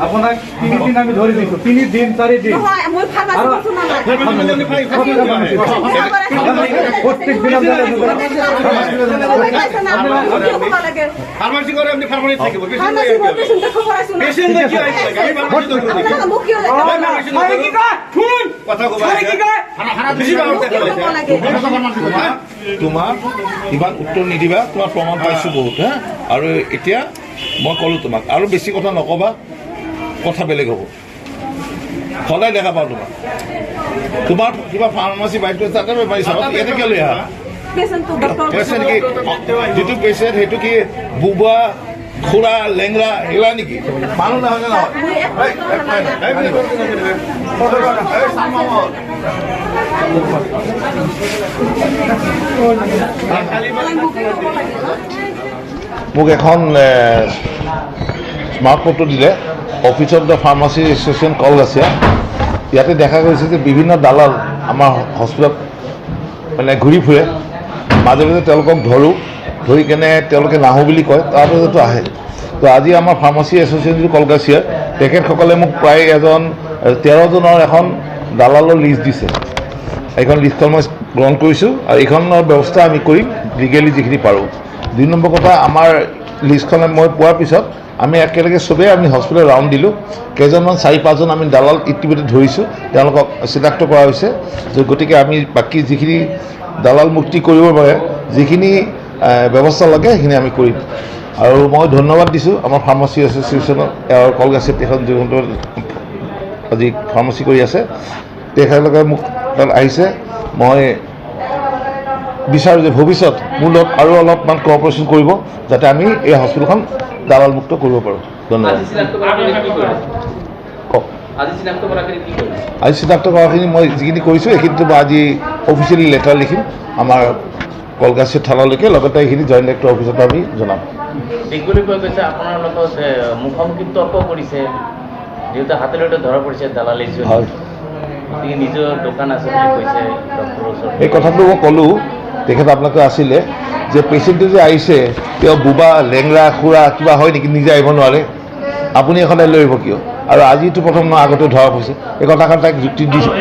আপোনাক 3 দিন আমি ধৰি দিছো 3 দিন 4 দিন প্ৰত্যেক দিন ফাৰ্মাসি কৰে আপনি ফাৰ্মাসি থাকিব তোমাক ইমান উত্তৰ নিদিবা তোমাৰ প্ৰমাণ পাইছো বহুত হা আৰু এতিয়া মই ক'লো তোমাক আৰু বেছি কথা নকবা কথা বেলেগ হ'ব সদায় দেখা পাওঁ তোমাৰ কিবা ফাৰ্মাচী বাইকটো তাতে বেমাৰী চাবা ইয়াতে কেলৈ আহা পেচেণ্ট কি যিটো পেচেণ্ট সেইটো কি বুবা খুৰা লেংৰা এলা নেকি মানুহ নহয় নে নহয় মোক এখন স্মাৰ্ট ফটো দিলে office of the pharmacy association call আছে ইয়াতে দেখা গৈছে যে বিভিন্ন দালাল আমাৰ হস্পিটেলত মানে ঘূৰি ফুৰে মাজে মাজে তেওঁলোকক ধৰি কেনে তেওঁলোকে নাহোঁ বুলি কয় তাৰপিছতো আহে তো আজি আমাৰ ফাৰ্মাচী এছ'চিয়েশ্যন কলগাছিয়া তেখেতসকলে মোক প্ৰায় 13জনৰ এখন দালালৰ লিষ্ট দিছে এইখন লিষ্টখন মই গ্ৰহণ কৰিছোঁ আৰু এইখনৰ ব্যৱস্থা আমি কৰিম লিগেলি যিখিনি পাৰোঁ 2 নম্বৰ কথা আমাৰ লিষ্টখন মই পোৱাৰ পিছত আমি একেলগে চবেই আমি হস্পিটেল ৰাউণ্ড দিলোঁ কেইজনমান 4-5জন আমি দালাল ইতিমধ্যে ধৰিছোঁ তেওঁলোকক চিনাক্ত কৰা হৈছে গতিকে আমি বাকী যিখিনি দালাল মুক্তি কৰিব পাৰে যিখিনি ব্যৱস্থা লাগে সেইখিনি আমি কৰিম আৰু মই ধন্যবাদ দিছোঁ আমাৰ ফাৰ্মাচী এছ'চিয়েশ্যনৰ কলগাছিত এখন যোনটো আজি ফাৰ্মাচী কৰি আছে তেখেতলোকে মোক তাত আহিছে মই বিচাৰোঁ যে ভৱিষ্যত মোৰ লগত আৰু অলপমান কোঅপাৰেশ্যন কৰিব যাতে আমি এই হস্পিটেলখন দালাল মুক্ত কৰিব পাৰোঁ ধন্যবাদ কওক আজি চিনাক্ত কৰাখিনি মই যিখিনি কৰিছোঁ সেইখিনিতো মই আজি অফিচিয়েলি লেটাৰ লিখিম আমাৰ কলগাছিয়া থানালৈকে লগতে এইখিনি জইণ্ট ডাইৰেক্টৰ অফিচত আমি জনাম আপোনাৰ লগত মুখামুখি তৰ্ক কৰিছে যিহেতু হাতেলতে ধৰা পৰিছে দালালি হয় নিজৰ দোকান আছে বুলি কৈছে ডক্টৰৰ ওচৰত এই কথাটো মই ক'লোঁ তেখেত আপোনালোকে আছিলে যে পেচেণ্টটো যে আহিছে তেওঁ বুবা লেংৰা খুৰা কিবা হয় নেকি নিজে আহিব নোৱাৰে আপুনি এখন লৈ আহিব কিয় আৰু আজিতো প্ৰথম মই আগতে ধৰা পৰিছে এই কথাষাৰ তাইক যুক্তি দিছোঁ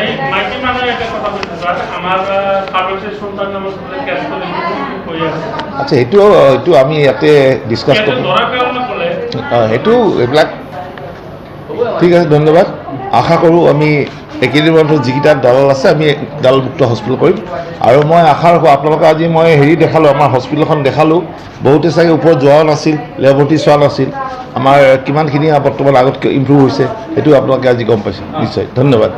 আচ্ছা সেইটো আমি ইয়াতে ডিছকাছ কৰিম সেইটো এইবিলাক ঠিক আছে ধন্যবাদ আশা কৰোঁ আমি এইকেইদিন মাহত যিকেইটা দালাল আছে আমি দালালমুক্ত হস্পিটেল কৰিম আৰু মই আশা ৰাখোঁ আপোনালোকে আজি মই দেখালোঁ আমাৰ হস্পিটেলখন দেখালোঁ বহুতে চাগে ওপৰত যোৱা নাছিল লেবৰেটৰী চোৱা নাছিল আমাৰ কিমানখিনি বৰ্তমান আগতকৈ ইম্প্ৰুভ হৈছে সেইটো আপোনালোকে আজি গম পাইছে নিশ্চয় ধন্যবাদ